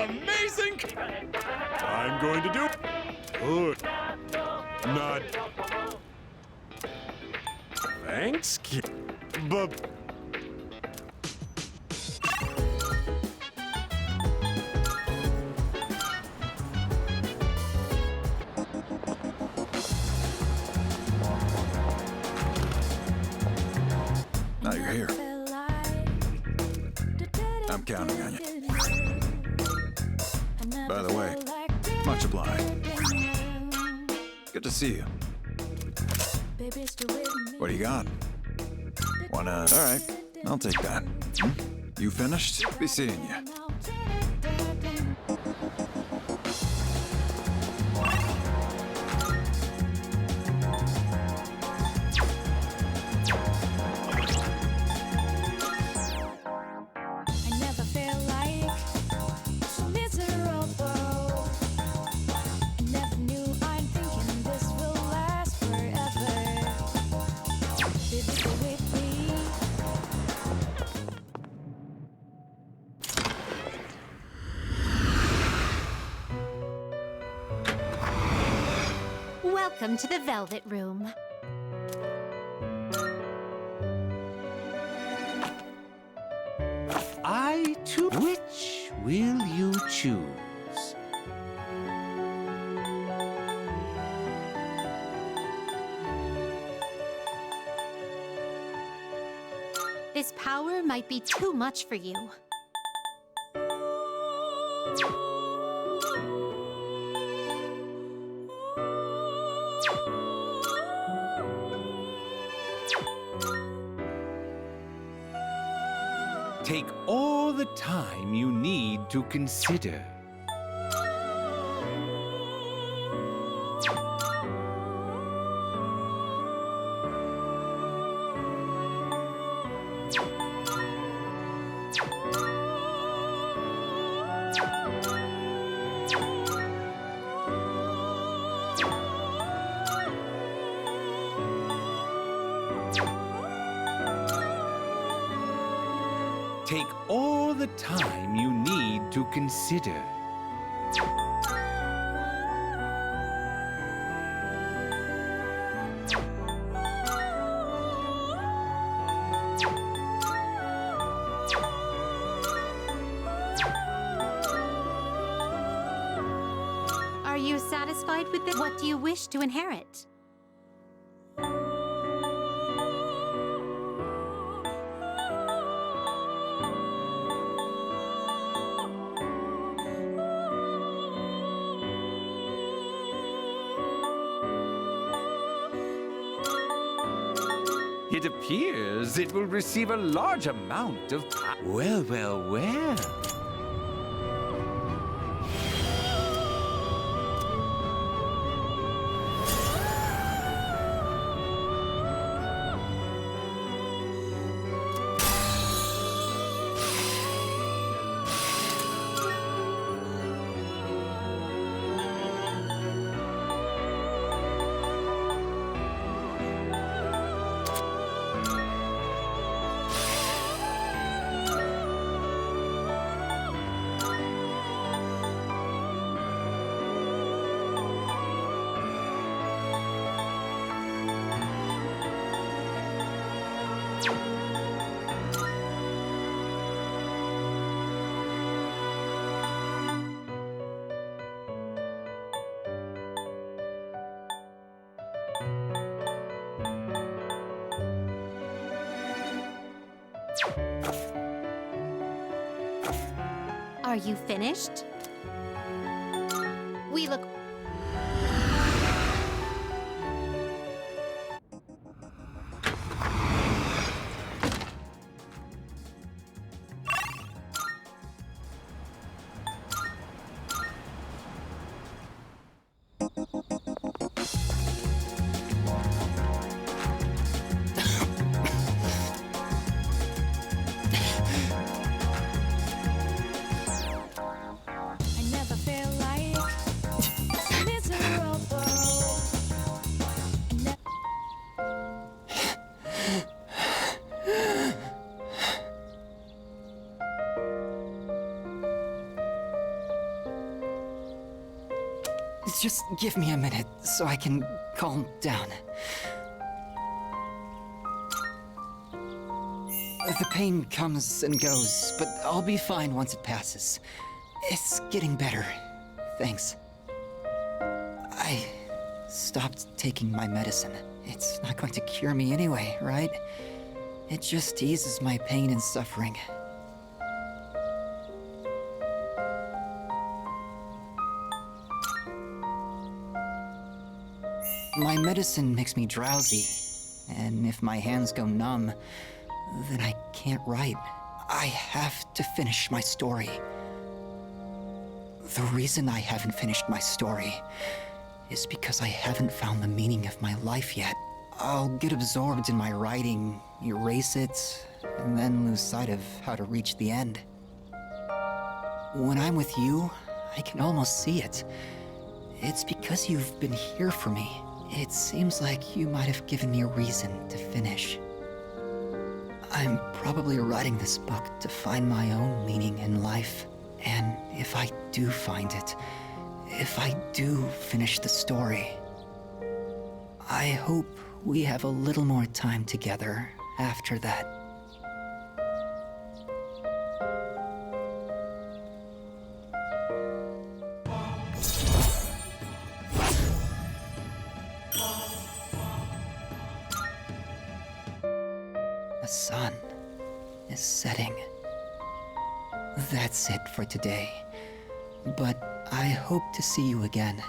amazing! I'm going to do good. Not thanks, but now you're here. I'm counting on you. By the way, much obliged. Good to see you. What do you got? Wanna... All right, I'll take that. You finished? Be seeing you. Welcome to the Velvet Room. I too. Which will you choose? This power might be too much for you. Take all the time you need to consider. Take all the time you need to consider. Are you satisfied with this? What do you wish to inherit? It appears it will receive a large amount of power. Well, well, well. Are you finished? We look... Just give me a minute so I can calm down. The pain comes and goes, but I'll be fine once it passes. It's getting better. Thanks. I stopped taking my medicine. It's not going to cure me anyway, right? It just eases my pain and suffering. My medicine makes me drowsy, and if my hands go numb, then I can't write. I have to finish my story. The reason I haven't finished my story is because I haven't found the meaning of my life yet. I'll get absorbed in my writing, erase it, and then lose sight of how to reach the end. When I'm with you, I can almost see it. It's because you've been here for me. It seems like you might have given me a reason to finish. I'm probably writing this book to find my own meaning in life. And if I do find it, if I do finish the story, I hope we have a little more time together after that. The sun is setting. That's it for today. But I hope to see you again.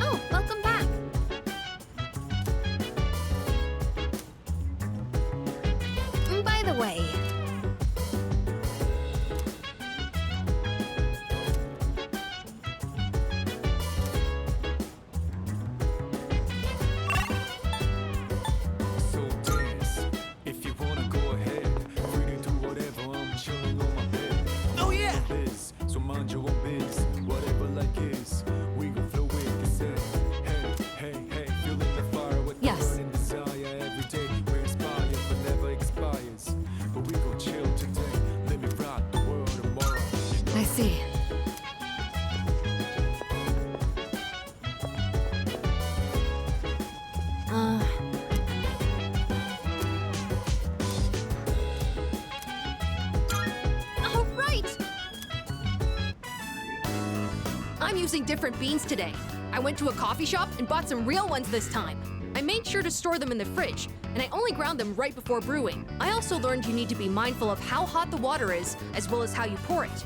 Oh, welcome back. By the way, So dance. If you wanna go ahead, free to do whatever. I'm chilling on my bed. Oh, yeah! This, so mind your own biz. Whatever like is, we gon' flow with this set. Hey, hey, hey, feeling the fire with the Yes. burning desire every day. We're inspired, but never expires. But we gon' chill today. Let me rock the world tomorrow. I see. All right! I'm using different beans today. I went to a coffee shop and bought some real ones this time. I made sure to store them in the fridge, and I only ground them right before brewing. I also learned you need to be mindful of how hot the water is, as well as how you pour it.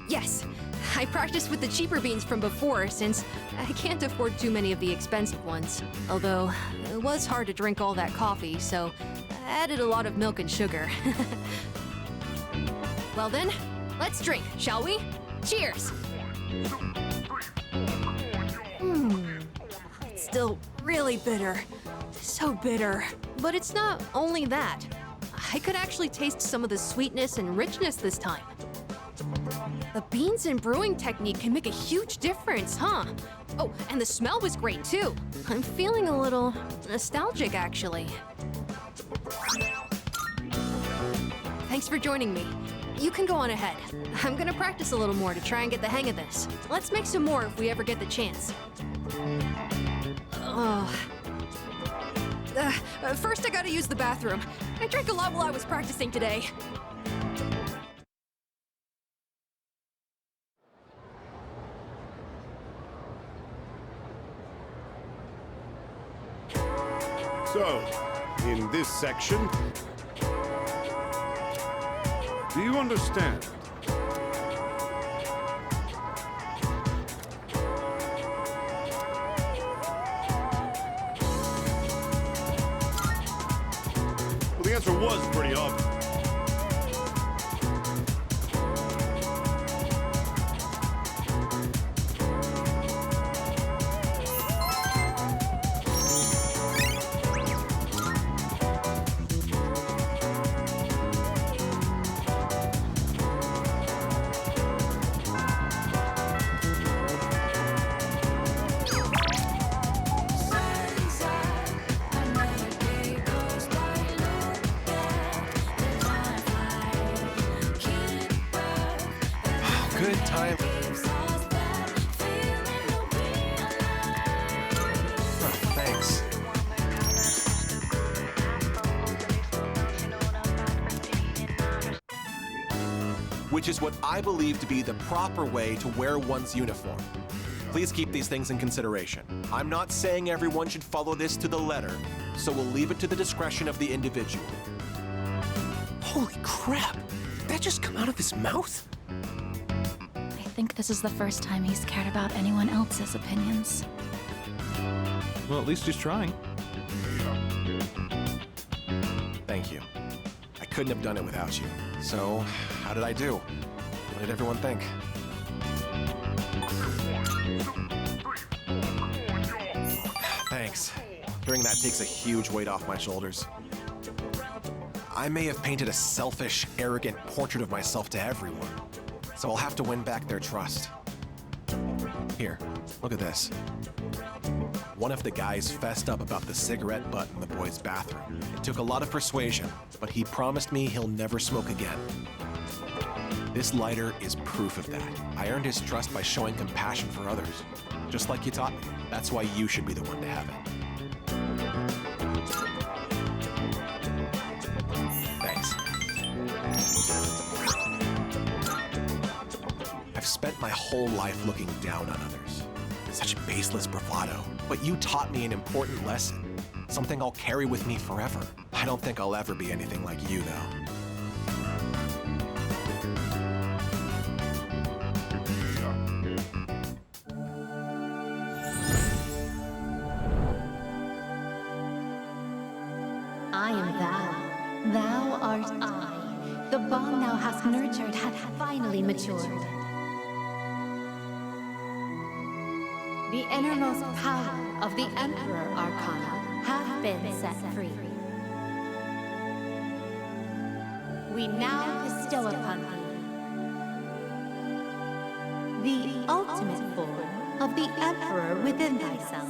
Yes, I practiced with the cheaper beans from before, since I can't afford too many of the expensive ones. Although, it was hard to drink all that coffee, so I added a lot of milk and sugar. Well then, let's drink, shall we? Cheers! It's still really bitter. So bitter. But it's not only that. I could actually taste some of the sweetness and richness this time. The beans and brewing technique can make a huge difference, huh? Oh, and the smell was great too. I'm feeling a little nostalgic, actually. Thanks for joining me. You can go on ahead. I'm gonna practice a little more to try and get the hang of this. Let's make some more if we ever get the chance. First I gotta use the bathroom. I drank a lot while I was practicing today. So, in this section, do you understand? Well, the answer was pretty obvious. time. Oh, thanks. Which is what I believe to be the proper way to wear one's uniform. Please keep these things in consideration. I'm not saying everyone should follow this to the letter, so we'll leave it to the discretion of the individual. Holy crap! Did that just come out of his mouth? I think this is the first time he's cared about anyone else's opinions. Well, at least he's trying. Thank you. I couldn't have done it without you. So, how did I do? What did everyone think? Thanks. Hearing that takes a huge weight off my shoulders. I may have painted a selfish, arrogant portrait of myself to everyone, so I'll have to win back their trust. Here, look at this. One of the guys fessed up about the cigarette butt in the boys' bathroom. It took a lot of persuasion, but he promised me he'll never smoke again. This lighter is proof of that. I earned his trust by showing compassion for others, just like you taught me. That's why you should be the one to have it. Thanks. I've spent my whole life looking down on others. Such baseless bravado. But you taught me an important lesson. Something I'll carry with me forever. I don't think I'll ever be anything like you, though. I am thou. Thou art I. The bond thou hast nurtured hath finally matured. The innermost power of the Emperor Arcana hath been set free. We now bestow upon thee the ultimate form of the Emperor within thyself.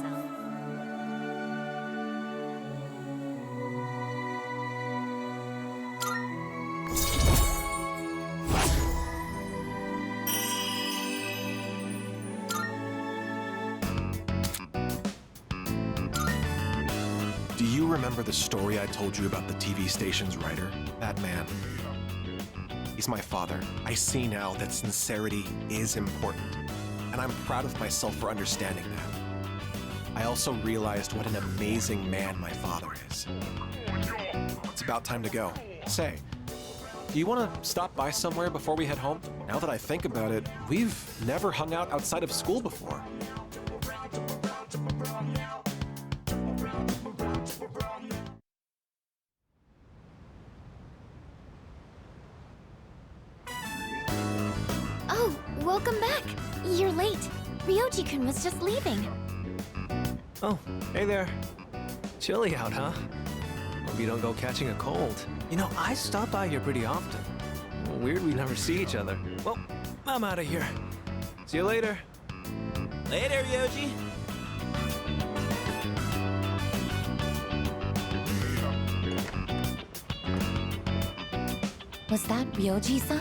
Do you remember the story I told you about the TV station's writer? That man. He's my father. I see now that sincerity is important, and I'm proud of myself for understanding that. I also realized what an amazing man my father is. It's about time to go. Say, do you want to stop by somewhere before we head home? Now that I think about it, we've never hung out outside of school before. Oh, welcome back. You're late. Ryoji-kun was just leaving. Oh, hey there. Chilly out, huh? Hope you don't go catching a cold. You know, I stop by here pretty often. Weird we never see each other. Well, I'm out of here. See you later. Later, Ryoji. Was that Ryoji-san?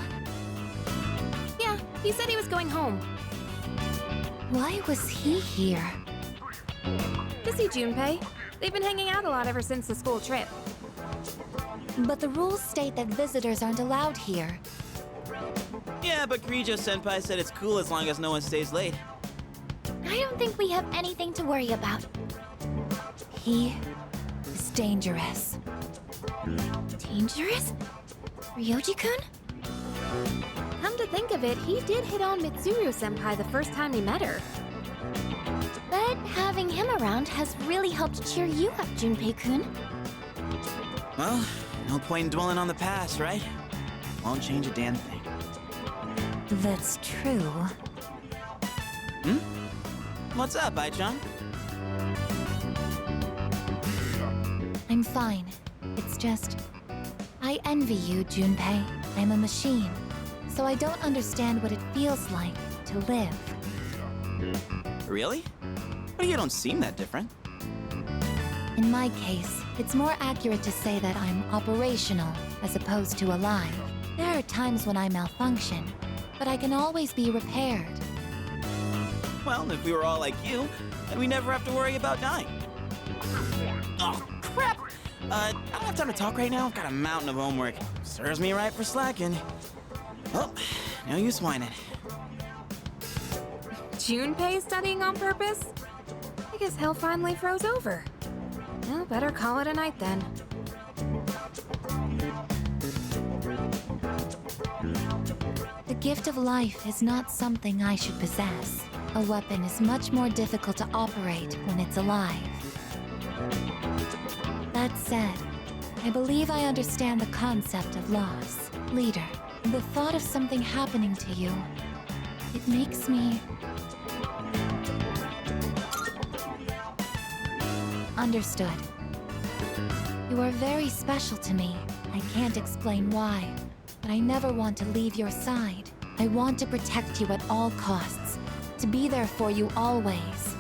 Yeah, he said he was going home. Why was he here? To see Junpei. They've been hanging out a lot ever since the school trip. But the rules state that visitors aren't allowed here. Yeah, but Kirijo-senpai said it's cool as long as no one stays late. I don't think we have anything to worry about. He is dangerous. Dangerous? Ryoji-kun? Come to think of it, he did hit on Mitsuru-senpai the first time he met her. But having him around has really helped cheer you up, Junpei-kun. Well, no point in dwelling on the past, right? Won't change a damn thing. That's true. Hmm? What's up, Ai-chan? I'm fine. It's just... I envy you, Junpei. I'm a machine, so I don't understand what it feels like to live. Really? But you don't seem that different. In my case, it's more accurate to say that I'm operational as opposed to alive. There are times when I malfunction, but I can always be repaired. Well, if we were all like you, then we never have to worry about dying. Oh, crap! I don't have time to talk right now. I've got a mountain of homework. Serves me right for slacking. Well, no use whining. Junpei studying on purpose? I guess hell finally froze over. Well, better call it a night then. The gift of life is not something I should possess. A weapon is much more difficult to operate when it's alive. That said, I believe I understand the concept of loss. Leader, the thought of something happening to you, it makes me... Understood. You are very special to me. I can't explain why, but I never want to leave your side. I want to protect you at all costs, to be there for you always.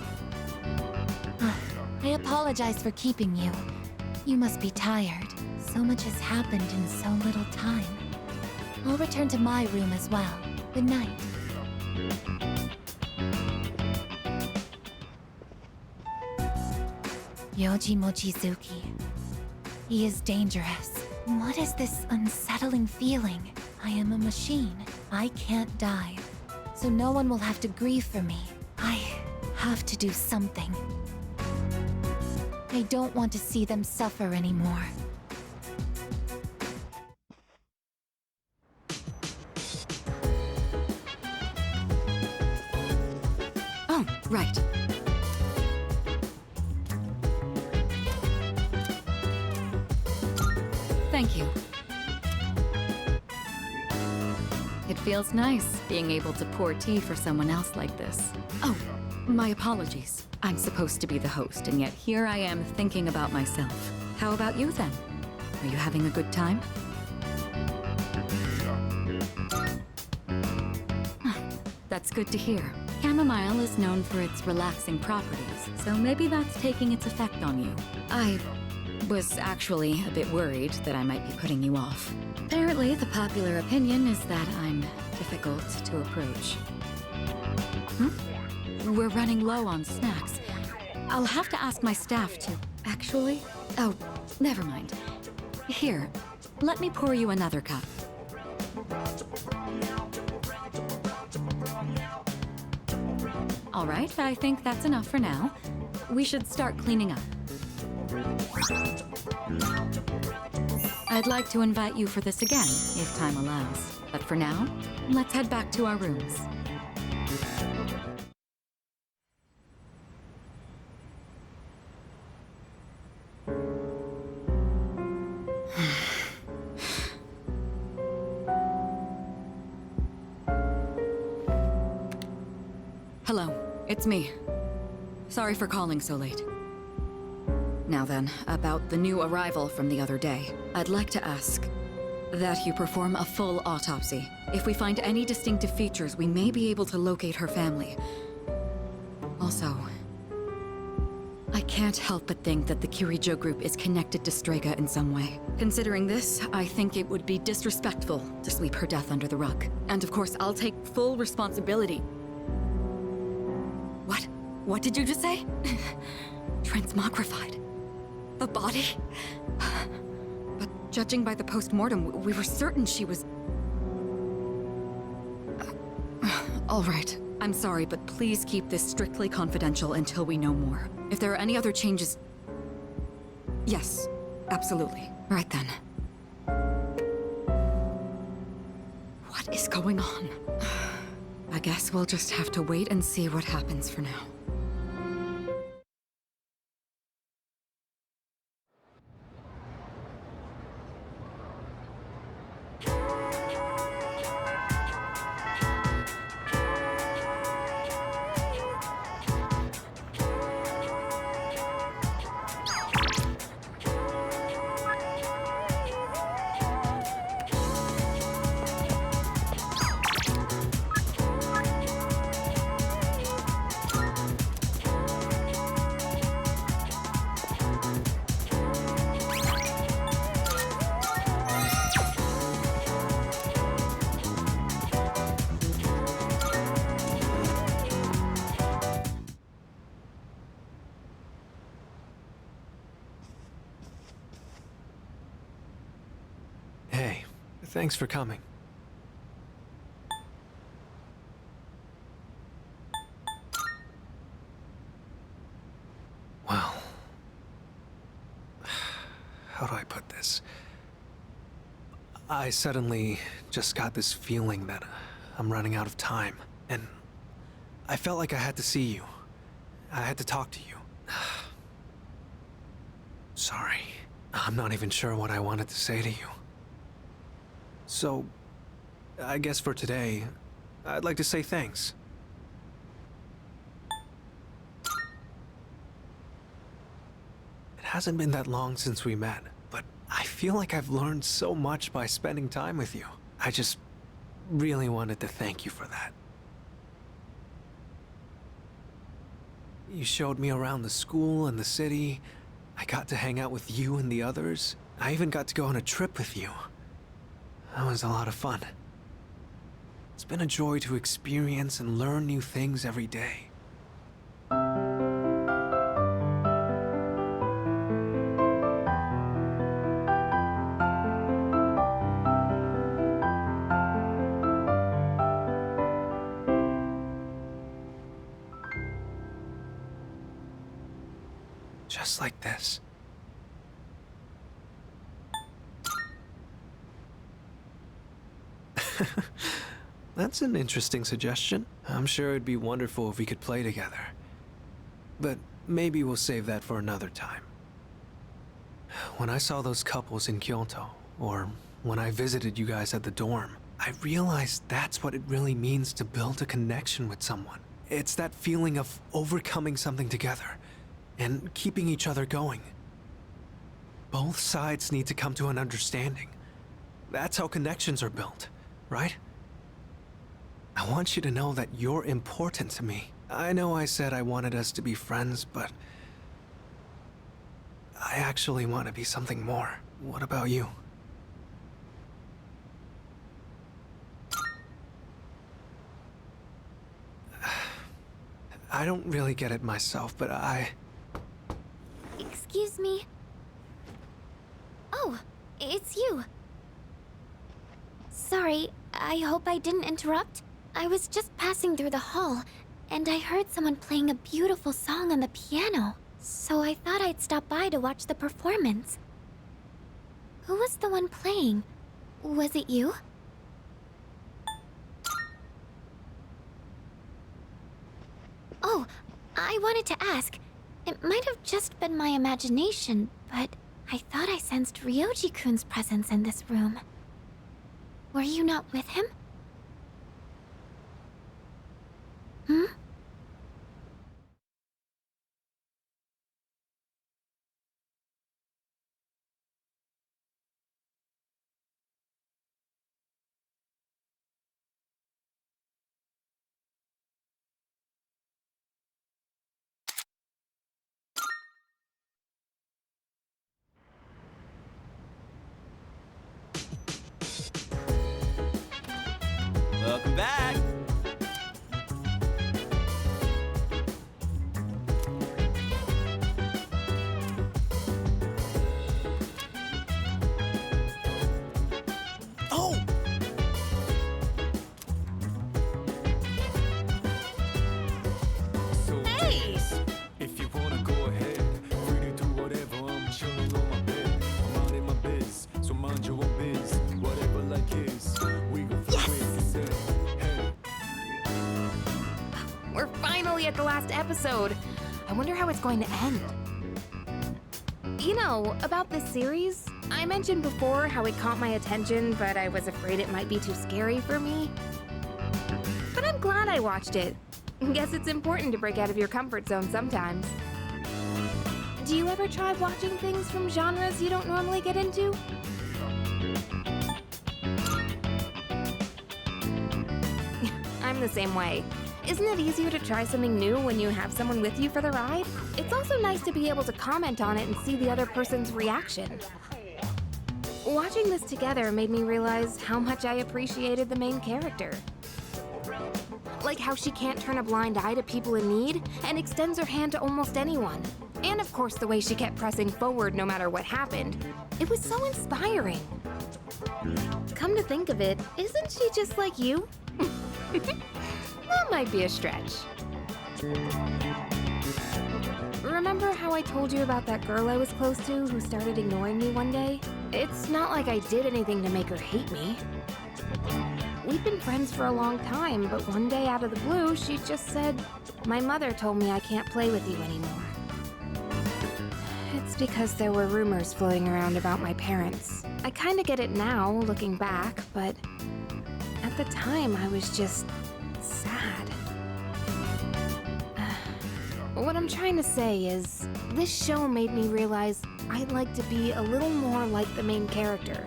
I apologize for keeping you. You must be tired. So much has happened in so little time. I'll return to my room as well. Good night. Yoji Mochizuki. He is dangerous. What is this unsettling feeling? I am a machine. I can't die. So no one will have to grieve for me. I have to do something. I don't want to see them suffer anymore. Oh, right. Thank you. It feels nice being able to pour tea for someone else like this. Oh, my apologies. I'm supposed to be the host, and yet here I am thinking about myself. How about you then? Are you having a good time? That's good to hear. Chamomile is known for its relaxing properties, so maybe that's taking its effect on you. I was actually a bit worried that I might be putting you off. Apparently, the popular opinion is that I'm difficult to approach. We're running low on snacks. I'll have to ask my staff to... Actually? Oh, never mind. Here, let me pour you another cup. All right, I think that's enough for now. We should start cleaning up. I'd like to invite you for this again, if time allows. But for now, let's head back to our rooms. Hello, it's me. Sorry for calling so late. Now then, about the new arrival from the other day. I'd like to ask that you perform a full autopsy. If we find any distinctive features, we may be able to locate her family. Also, I can't help but think that the Kirijo group is connected to Strega in some way. Considering this, I think it would be disrespectful to sweep her death under the rug. And of course, I'll take full responsibility. What? What did you just say? Transmogrified. The body? But judging by the post-mortem, we were certain she was... All right. I'm sorry, but please keep this strictly confidential until we know more. If there are any other changes... Yes, absolutely. Right then. What is going on? I guess we'll just have to wait and see what happens for now. Thanks for coming. Well, how do I put this? I suddenly just got this feeling that I'm running out of time, and I felt like I had to see you. I had to talk to you. Sorry. I'm not even sure what I wanted to say to you. So, I guess for today, I'd like to say thanks. It hasn't been that long since we met, but I feel like I've learned so much by spending time with you. I just really wanted to thank you for that. You showed me around the school and the city. I got to hang out with you and the others. I even got to go on a trip with you. That was a lot of fun. It's been a joy to experience and learn new things every day. Just like this. That's an interesting suggestion. I'm sure it'd be wonderful if we could play together. But maybe we'll save that for another time. When I saw those couples in Kyoto, or when I visited you guys at the dorm, I realized that's what it really means to build a connection with someone. It's that feeling of overcoming something together and keeping each other going. Both sides need to come to an understanding. That's how connections are built, right? I want you to know that you're important to me. I know I said I wanted us to be friends, but I actually want to be something more. What about you? I don't really get it myself, but Excuse me? Oh, it's you. Sorry, I hope I didn't interrupt. I was just passing through the hall, and I heard someone playing a beautiful song on the piano. So I thought I'd stop by to watch the performance. Who was the one playing? Was it you? Oh, I wanted to ask. It might have just been my imagination, but I thought I sensed Ryoji-kun's presence in this room. Were you not with him? Hmm? Welcome back. Oh! So Hey! if you wanna go ahead, free to do whatever. I'm chilling on my bed. I'm minding my biz, so mind your own biz. Whatever like is, we gon' flow with it. Said, hey. We're finally at the last episode. I wonder how it's going to end. You know, about this series, I mentioned before how it caught my attention, but I was afraid it might be too scary for me. But I'm glad I watched it. Guess it's important to break out of your comfort zone sometimes. Do you ever try watching things from genres you don't normally get into? I'm the same way. Isn't it easier to try something new when you have someone with you for the ride? It's also nice to be able to comment on it and see the other person's reaction. Watching this together made me realize how much I appreciated the main character. Like how she can't turn a blind eye to people in need and extends her hand to almost anyone. And of course, the way she kept pressing forward no matter what happened. It was so inspiring. Come to think of it, isn't she just like you? That might be a stretch. Remember how I told you about that girl I was close to who started ignoring me one day? It's not like I did anything to make her hate me. We've been friends for a long time, but one day out of the blue, she just said, "My mother told me I can't play with you anymore." It's because there were rumors floating around about my parents. I kinda get it now, looking back, but at the time I was just sad. What I'm trying to say is, this show made me realize I'd like to be a little more like the main character.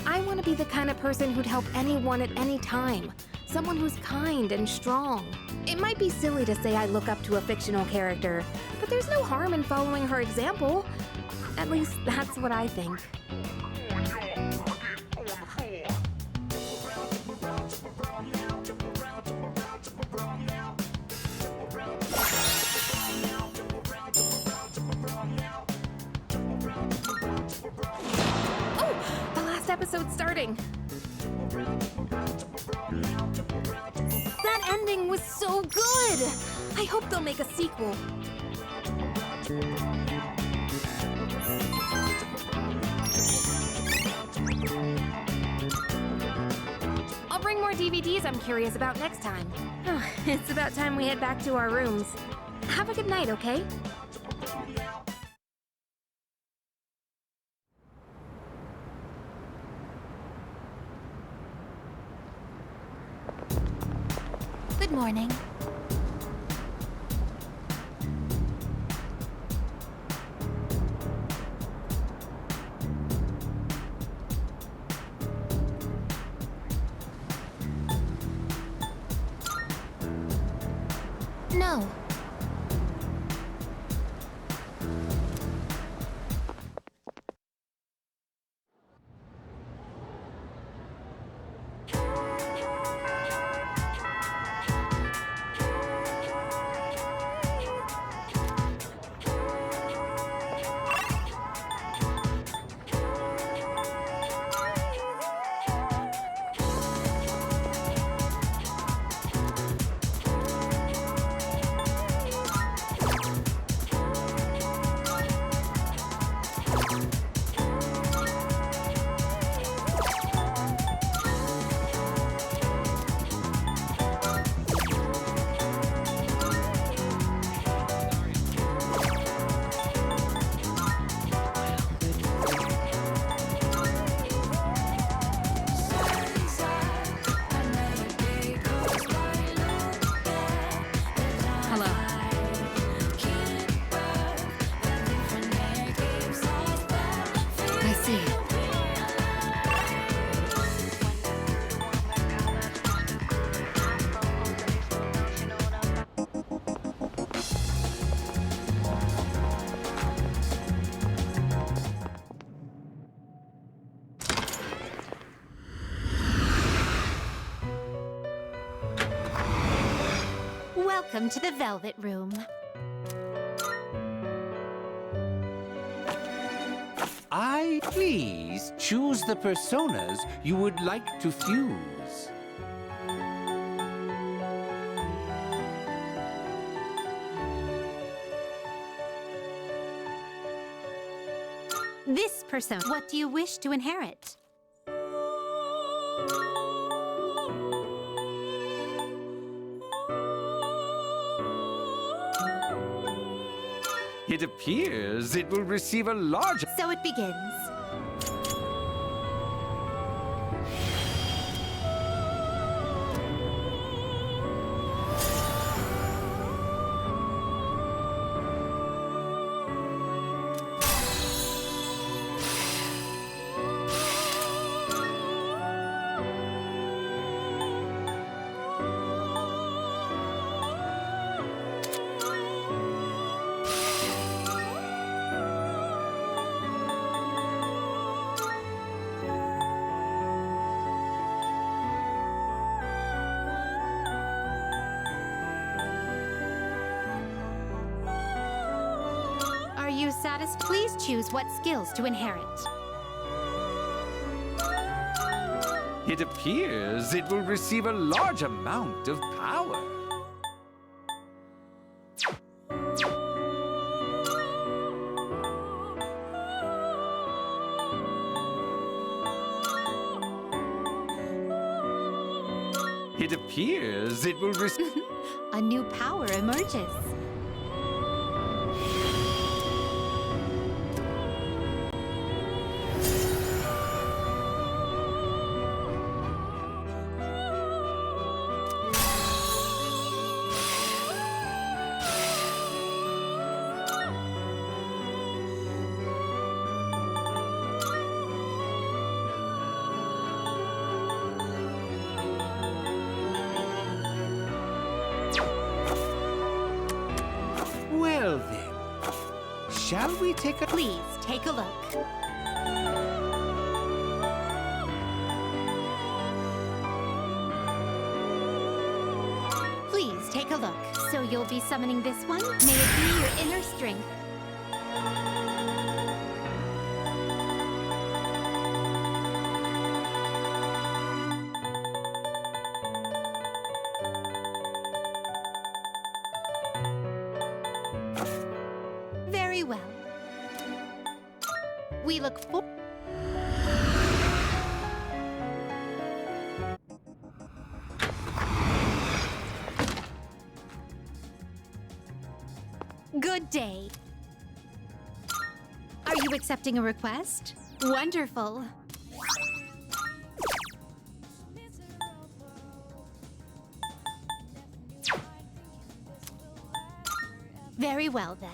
I want to be the kind of person who'd help anyone at any time. Someone who's kind and strong. It might be silly to say I look up to a fictional character, but there's no harm in following her example. At least that's what I think. Episode starting. That ending was so good! I hope they'll make a sequel. I'll bring more DVDs I'm curious about next time. It's about time we head back to our rooms. Have a good night, okay? Good morning. No. Welcome to the Velvet Room. Please choose the personas you would like to fuse. This persona. What do you wish to inherit? It appears it will receive a large... So it begins. status, please choose what skills to inherit. It appears it will receive a large amount of power. It appears it will receive... A new power emerges. Well then, shall we take a... Please take a look. Please take a look. So you'll be summoning this one? May it be your inner strength. Very well. We look for... Good day. Are you accepting a request? Wonderful. Very well then.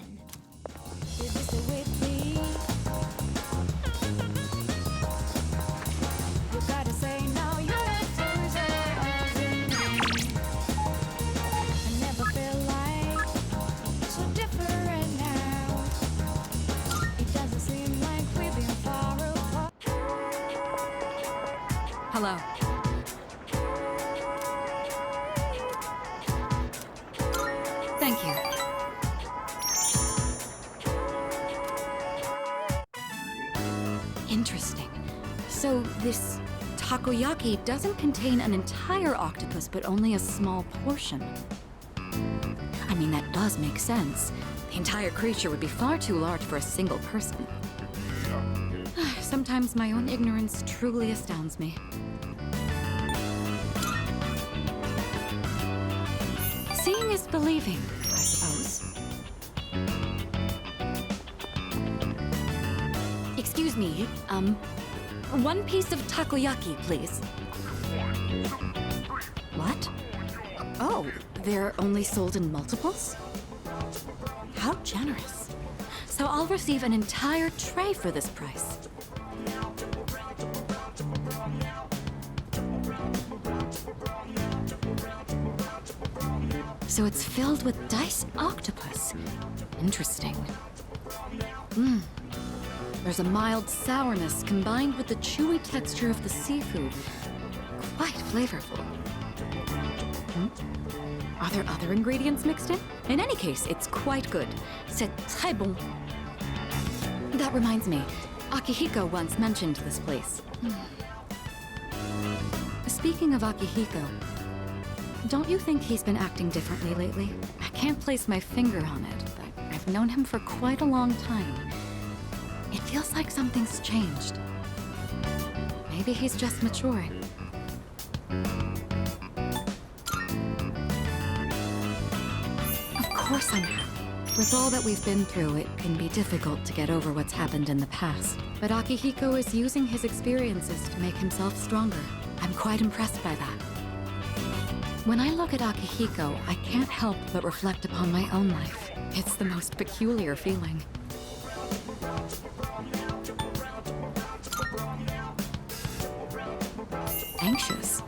Hello. Thank you. Interesting. So this takoyaki doesn't contain an entire octopus, but only a small portion. I mean, that does make sense. The entire creature would be far too large for a single person. Sometimes my own ignorance truly astounds me. Seeing is believing, I suppose. Excuse me, one piece of takoyaki, please. What? Oh, they're only sold in multiples? How generous. So I'll receive an entire tray for this price. So it's filled with diced octopus. Interesting. There's a mild sourness combined with the chewy texture of the seafood. Quite flavorful. Are there other ingredients mixed in? In any case, it's quite good. C'est très bon. That reminds me, Akihiko once mentioned this place. Speaking of Akihiko, don't you think he's been acting differently lately? I can't place my finger on it, but I've known him for quite a long time. It feels like something's changed. Maybe he's just maturing. Of course I'm happy. With all that we've been through, it can be difficult to get over what's happened in the past. But Akihiko is using his experiences to make himself stronger. I'm quite impressed by that. When I look at Akihiko, I can't help but reflect upon my own life. It's the most peculiar feeling. Anxious?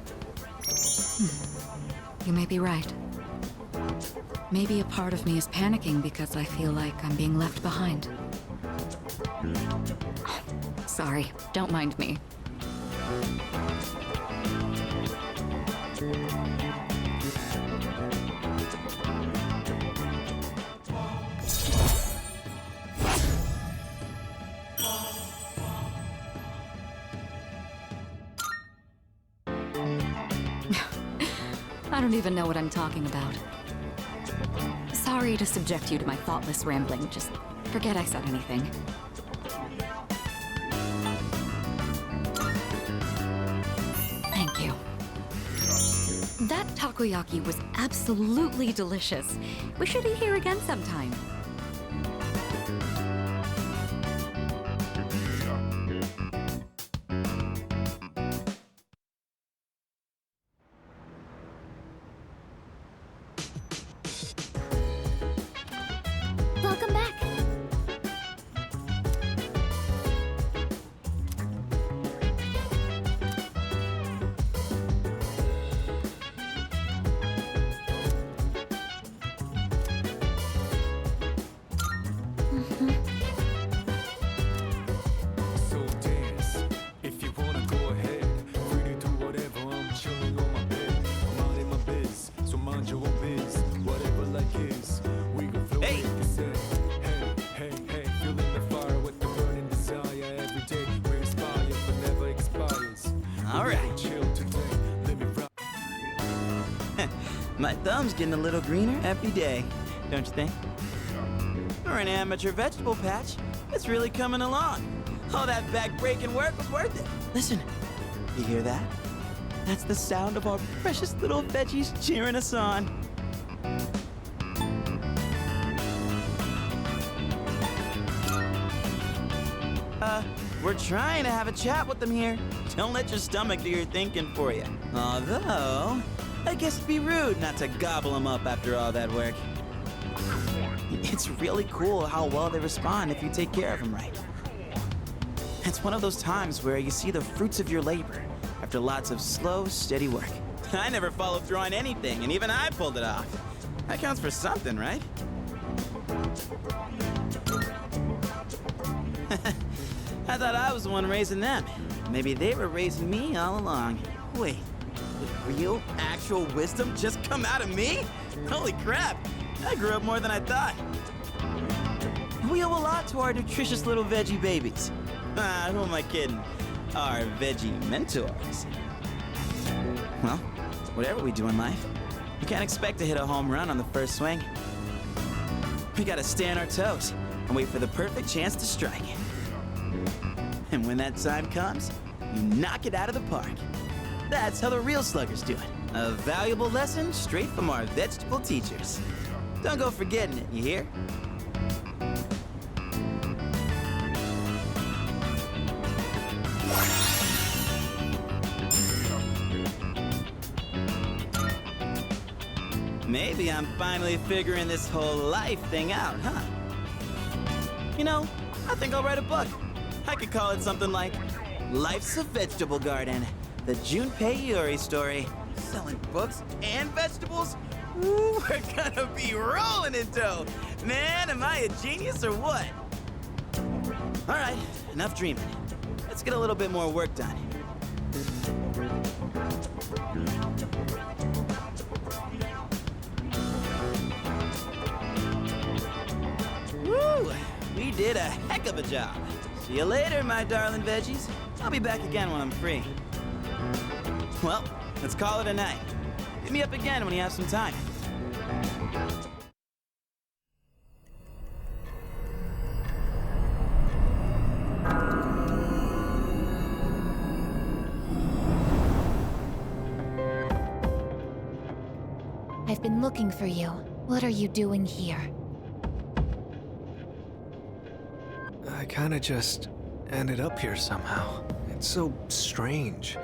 You may be right. Maybe a part of me is panicking because I feel like I'm being left behind. Sorry, don't mind me. I don't even know what I'm talking about. Sorry to subject you to my thoughtless rambling. Just forget I said anything. Thank you. That takoyaki was absolutely delicious. We should eat here again sometime. Welcome back. So dance, if you wanna go ahead. Free to do whatever, I'm chilling on my bed. I'm minding my biz, so mind your own biz. Whatever like is, we can flow Hey. with the set. Hey, hey, hey, feeling the fire with the burning desire. Every day we inspire, but never expires. All right. Chill today, let me rock. My thumb's getting a little greener every day, don't you think? For an amateur vegetable patch, it's really coming along. All that back-breaking work was worth it. Listen, you hear that? That's the sound of our precious little veggies cheering us on. We're trying to have a chat with them here. Don't let your stomach do your thinking for you. Although, I guess it'd be rude not to gobble them up after all that work. It's really cool how well they respond if you take care of them right. It's one of those times where you see the fruits of your labor after lots of slow, steady work. I never followed through on anything, and even I pulled it off. That counts for something, right? I thought I was the one raising them. Maybe they were raising me all along. Wait, did real, actual wisdom just come out of me? Holy crap, I grew up more than I thought. We owe a lot to our nutritious little veggie babies. Who am I kidding? Our veggie mentors. Well, whatever we do in life, you can't expect to hit a home run on the first swing. We gotta stay on our toes and wait for the perfect chance to strike. And when that time comes, you knock it out of the park. That's how the real sluggers do it. A valuable lesson straight from our vegetable teachers. Don't go forgetting it, you hear? Maybe I'm finally figuring this whole life thing out, huh? You know, I think I'll write a book. I could call it something like Life's a Vegetable Garden, the Junpei Iori story. Selling books and vegetables? Ooh, we're gonna be rolling in dough. Man, am I a genius or what? All right, enough dreaming. Let's get a little bit more work done. Woo! We did a heck of a job. See you later, my darling veggies. I'll be back again when I'm free. Well, let's call it a night. Hit me up again when you have some time. I've been looking for you. What are you doing here? I kinda just ended up here somehow. It's so strange.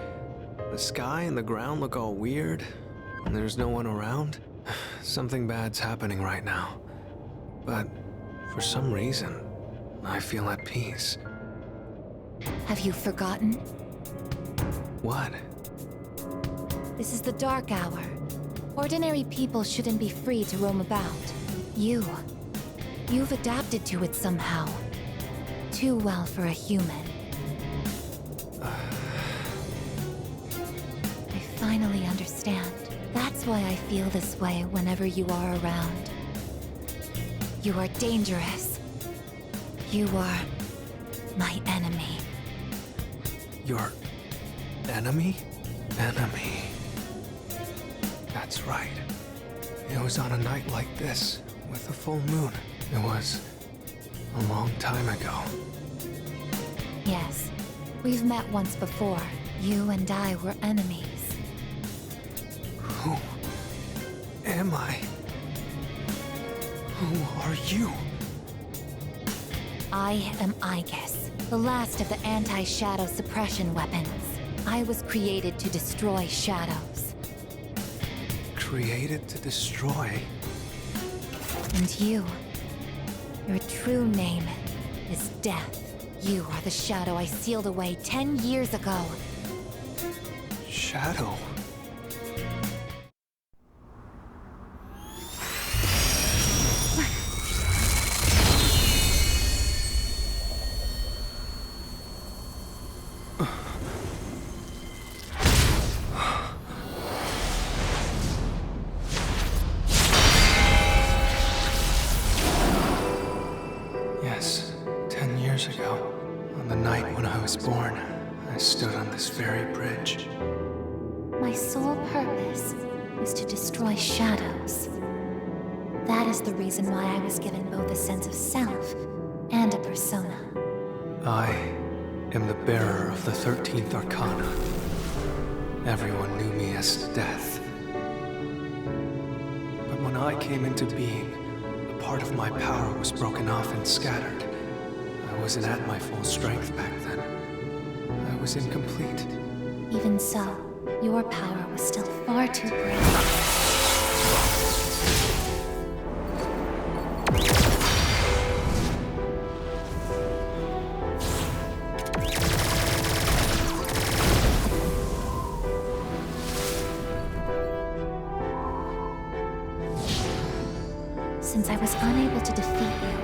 The sky and the ground look all weird, and there's no one around. Something bad's happening right now. But for some reason, I feel at peace. Have you forgotten? What? This is the dark hour. Ordinary people shouldn't be free to roam about. You've adapted to it somehow. Too well for a human. I finally understand. That's why I feel this way whenever you are around. You are dangerous. You are my enemy. Your enemy? Enemy. That's right. It was on a night like this, with a full moon. It was a long time ago. Yes. We've met once before. You and I were enemies. Who am I? Who are you? I am Aegis, the last of the anti-shadow suppression weapons. I was created to destroy shadows. Created to destroy? And you, your true name is Death. You are the shadow I sealed away 10 years ago. Shadow? Yes, 10 years ago, on the night when I was born, I stood on this very bridge. My sole purpose was to destroy shadows. That is the reason why I was given both a sense of self and a persona. I am the bearer of the 13th Arcana. Everyone knew me as Death. But when I came into being, a part of my power was broken off and scattered. I wasn't at my full strength back then. I was incomplete. Even so, your power was still far too great. Since I was unable to defeat you,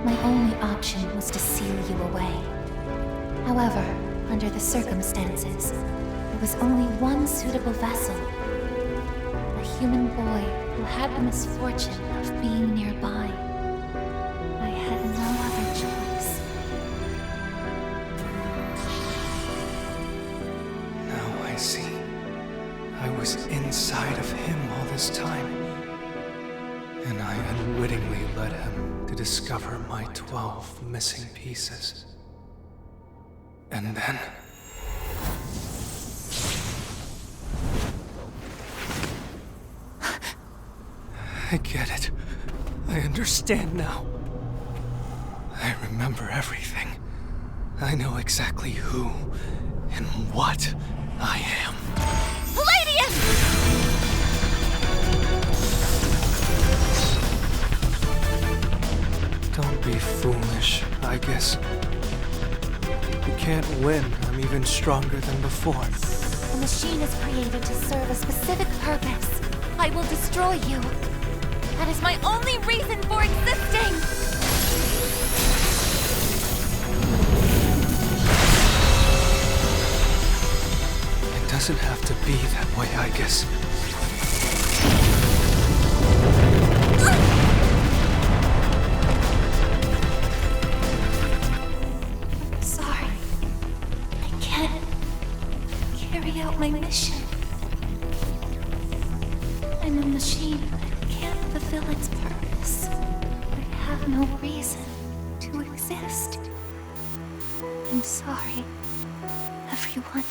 my only option was to seal you away. However, under the circumstances, there was only one suitable vessel. A human boy who had the misfortune of being nearby. I had no other choice. Now I see. I was inside of him all this time. And I unwittingly led him to discover my 12 missing pieces. And then... I get it. I understand now. I remember everything. I know exactly who and what I am. Don't be foolish, I guess. You can't win. I'm even stronger than before. The machine is created to serve a specific purpose. I will destroy you. That is my only reason for existing! It doesn't have to be that way, I guess. Sorry. I can't carry out my mission. I'm a machine that can't fulfill its purpose. I have no reason to exist. I'm sorry, everyone.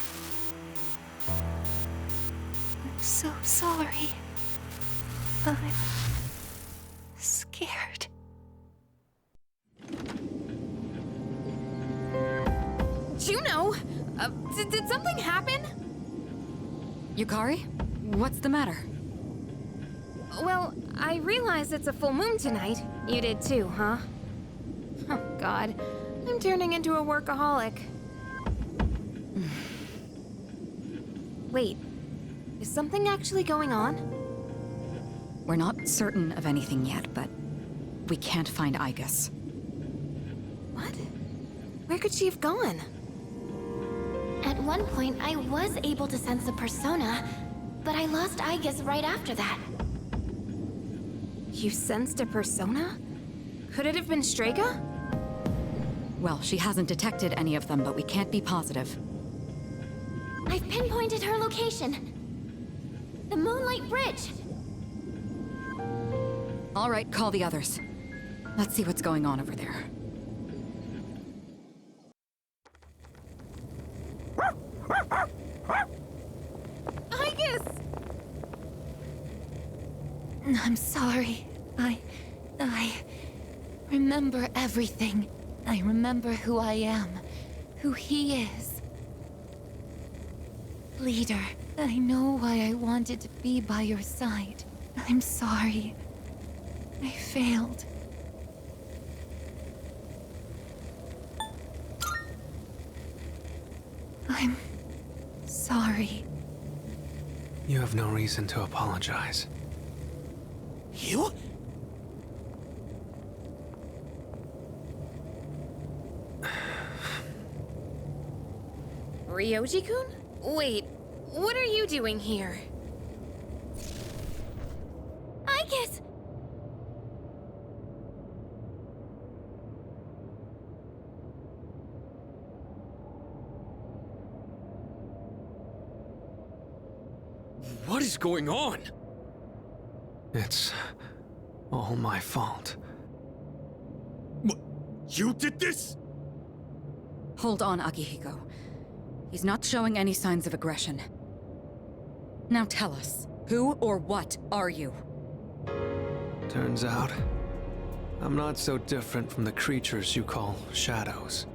I'm so sorry. I'm scared. Juno! Did something happen? Yukari? What's the matter? Well, I realize it's a full moon tonight. You did too, huh? Oh, God. I'm turning into a workaholic. Wait. Is something actually going on? We're not certain of anything yet, but we can't find Aegis. What? Where could she have gone? At one point, I was able to sense a persona, but I lost Aegis right after that. You sensed a persona? Could it have been Strega? Well, she hasn't detected any of them, but we can't be positive. I've pinpointed her location. The Moonlight Bridge! All right, call the others. Let's see what's going on over there. Igus! I'm sorry. I remember everything. I remember who I am, who he is. Leader, I know why I wanted to be by your side. I'm sorry. I failed. I'm sorry. You have no reason to apologize. You? Ryoji-kun? Wait, what are you doing here? Igus! What is going on? It's all my fault. You did this? Hold on, Akihiko. He's not showing any signs of aggression. Now tell us, who or what are you? Turns out, I'm not so different from the creatures you call shadows.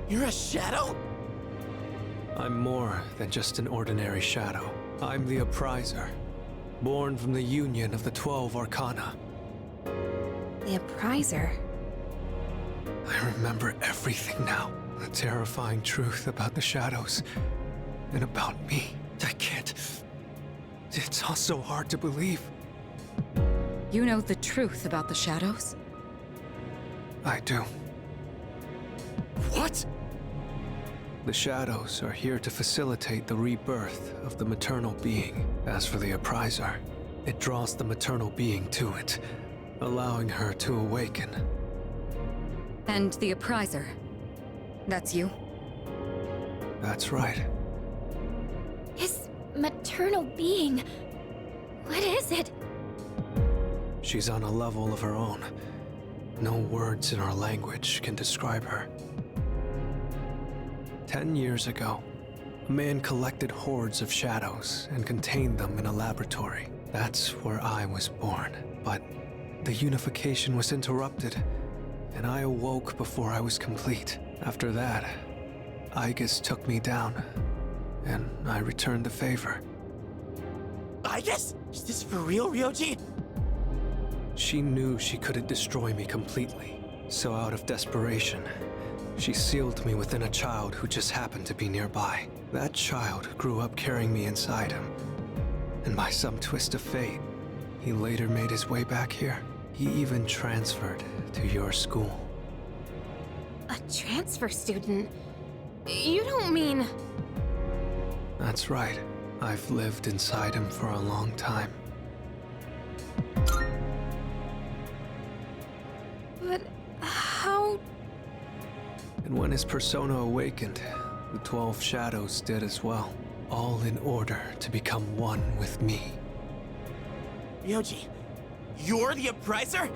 You're a shadow? I'm more than just an ordinary shadow. I'm the Appriser, born from the union of the 12 Arcana. The Appriser? I remember everything now. The terrifying truth about the shadows, and about me. I can't... It's all so hard to believe. You know the truth about the shadows? I do. What? The shadows are here to facilitate the rebirth of the maternal being. As for the Appriser, it draws the maternal being to it, allowing her to awaken. And the Appriser? That's you? That's right. His maternal being. What is it? She's on a level of her own. No words in our language can describe her. 10 years ago, a man collected hordes of shadows and contained them in a laboratory. That's where I was born. But the unification was interrupted, and I awoke before I was complete. After that, Igus took me down, and I returned the favor. Igus? Is this for real, Ryoji? She knew she couldn't destroy me completely, so out of desperation, she sealed me within a child who just happened to be nearby. That child grew up carrying me inside him, and by some twist of fate, he later made his way back here. He even transferred to your school. A transfer student? You don't mean... That's right. I've lived inside him for a long time. But how... And when his persona awakened, the 12 shadows did as well. All in order to become one with me. Ryoji, you're the Appriser?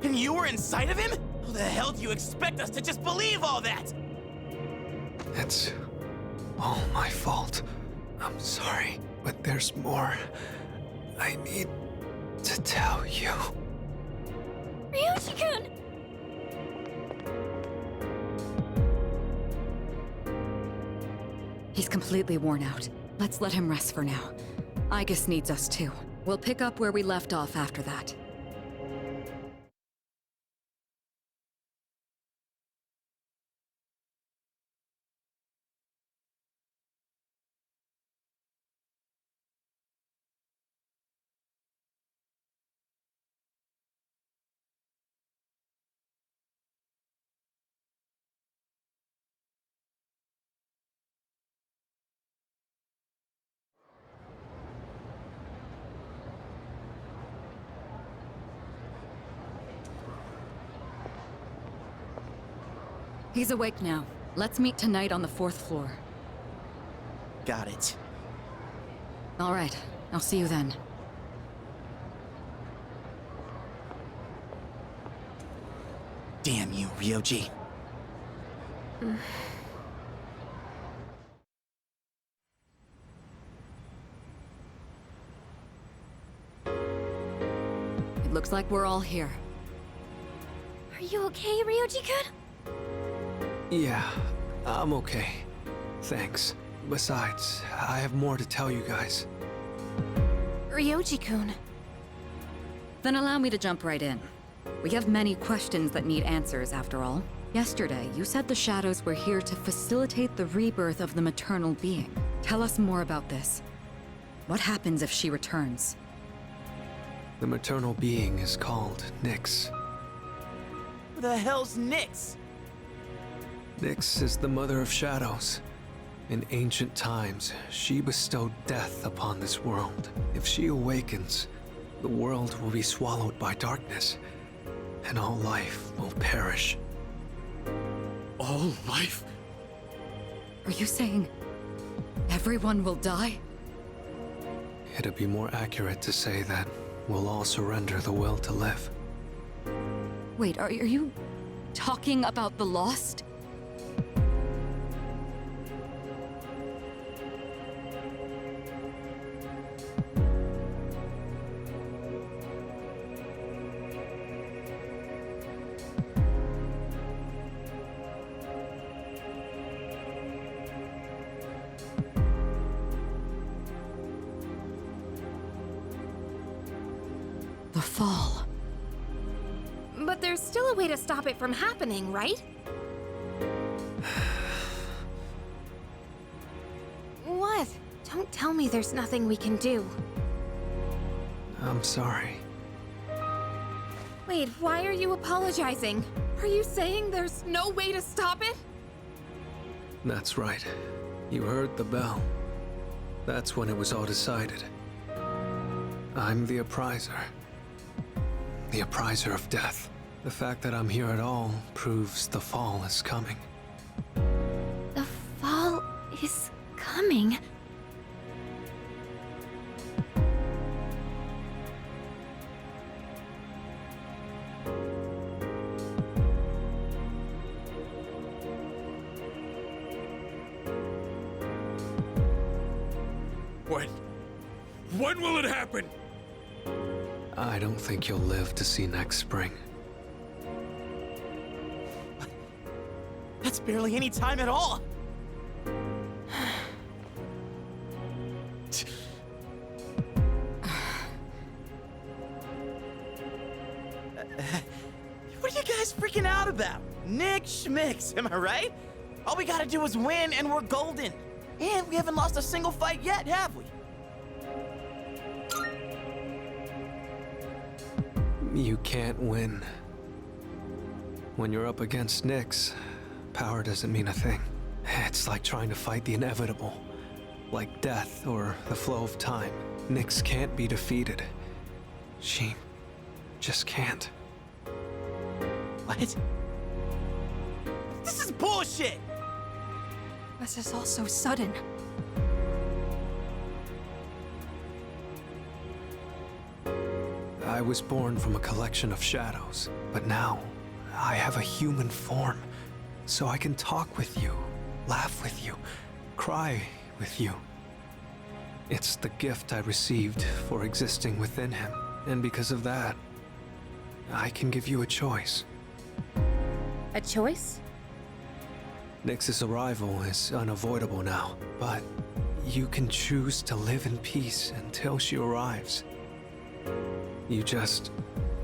And you were inside of him? How the hell do you expect us to just believe all that? It's all my fault. I'm sorry, but there's more I need to tell you. Ryoji-kun! He's completely worn out. Let's let him rest for now. Igus needs us too. We'll pick up where we left off after that. He's awake now. Let's meet tonight on the 4th floor. Got it. All right, I'll see you then. Damn you, Ryoji. It looks like we're all here. Are you okay, Ryoji-kun? Yeah, I'm okay. Thanks. Besides, I have more to tell you guys. Ryoji-kun. Then allow me to jump right in. We have many questions that need answers, after all. Yesterday, you said the Shadows were here to facilitate the rebirth of the maternal being. Tell us more about this. What happens if she returns? The maternal being is called Nyx. Who the hell's Nyx? Nyx is the mother of shadows. In ancient times, she bestowed death upon this world. If she awakens, the world will be swallowed by darkness, and all life will perish. All life? Are you saying everyone will die? It'd be more accurate to say that we'll all surrender the will to live. Wait, are you talking about the Lost? The fall. But there's still a way to stop it from happening, right? What? Don't tell me there's nothing we can do. I'm sorry. Wait, why are you apologizing? Are you saying there's no way to stop it? That's right. You heard the bell. That's when it was all decided. I'm the appriser. The appriser of death. The fact that I'm here at all proves the fall is coming. The fall is coming. When will it happen? I don't think you'll live to see next spring. That's barely any time at all. What are you guys freaking out about? Nick Schmicks, am I right? All we gotta do is win and we're golden. And we haven't lost a single fight yet, have we? You can't win. When you're up against Nyx, power doesn't mean a thing. It's like trying to fight the inevitable. Like death or the flow of time. Nyx can't be defeated. She just can't. What? This is bullshit! This is all so sudden. I was born from a collection of shadows, but now I have a human form, so I can talk with you, laugh with you, cry with you. It's the gift I received for existing within him, and because of that, I can give you a choice. A choice? Nyx's arrival is unavoidable now, but you can choose to live in peace until she arrives. You just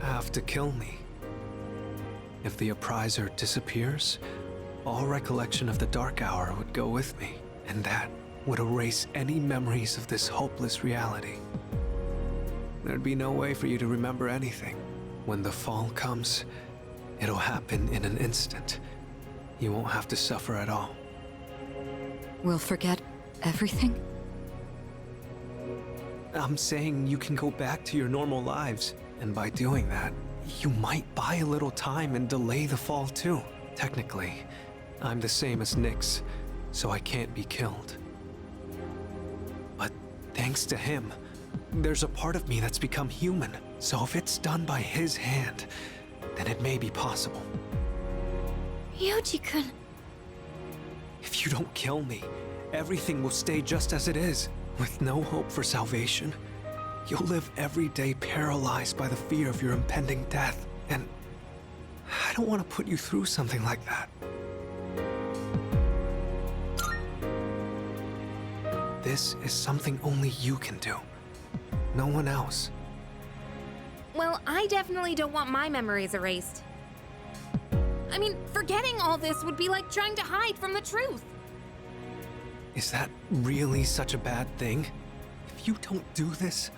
have to kill me. If the appriser disappears, all recollection of the Dark Hour would go with me, and that would erase any memories of this hopeless reality. There'd be no way for you to remember anything. When the fall comes, it'll happen in an instant. You won't have to suffer at all. We'll forget everything? I'm saying you can go back to your normal lives, and by doing that, you might buy a little time and delay the fall too. Technically, I'm the same as Nyx, so I can't be killed. But Thanks to him, there's a part of me that's become human. So if it's done by his hand, then it may be possible. Ryoji-kun. If you don't kill me, everything will stay just as it is. With no hope for salvation, you'll live every day paralyzed by the fear of your impending death. And I don't want to put you through something like that. This is something only you can do. No one else. Well, I definitely don't want my memories erased. I mean, forgetting all this would be like trying to hide from the truth. Is that really such a bad thing? If you don't do this,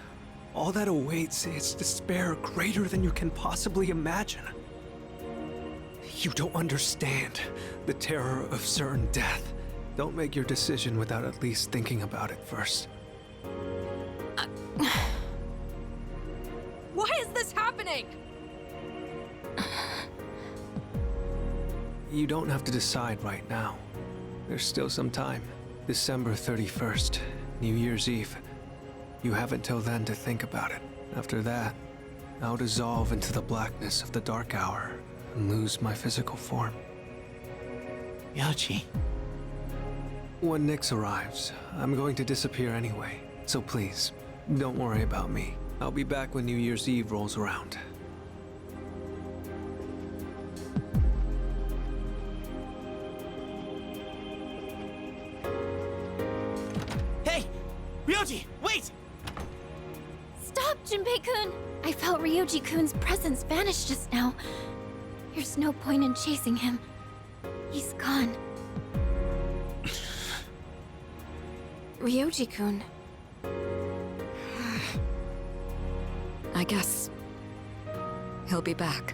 all that awaits is despair greater than you can possibly imagine. You don't understand the terror of certain death. Don't make your decision without at least thinking about it first. Why is this happening? You don't have to decide right now. There's still some time. December 31st, New Year's Eve. You have until then to think about it. After that, I'll dissolve into the blackness of the dark hour and lose my physical form. Ryoji. When Nyx arrives, I'm going to disappear anyway. So please, don't worry about me. I'll be back when New Year's Eve rolls around. Hey! Ryoji, wait! Stop, Junpei-kun! I felt Ryoji-kun's presence vanish just now. There's no point in chasing him. He's gone. Ryoji-kun. I guess he'll be back.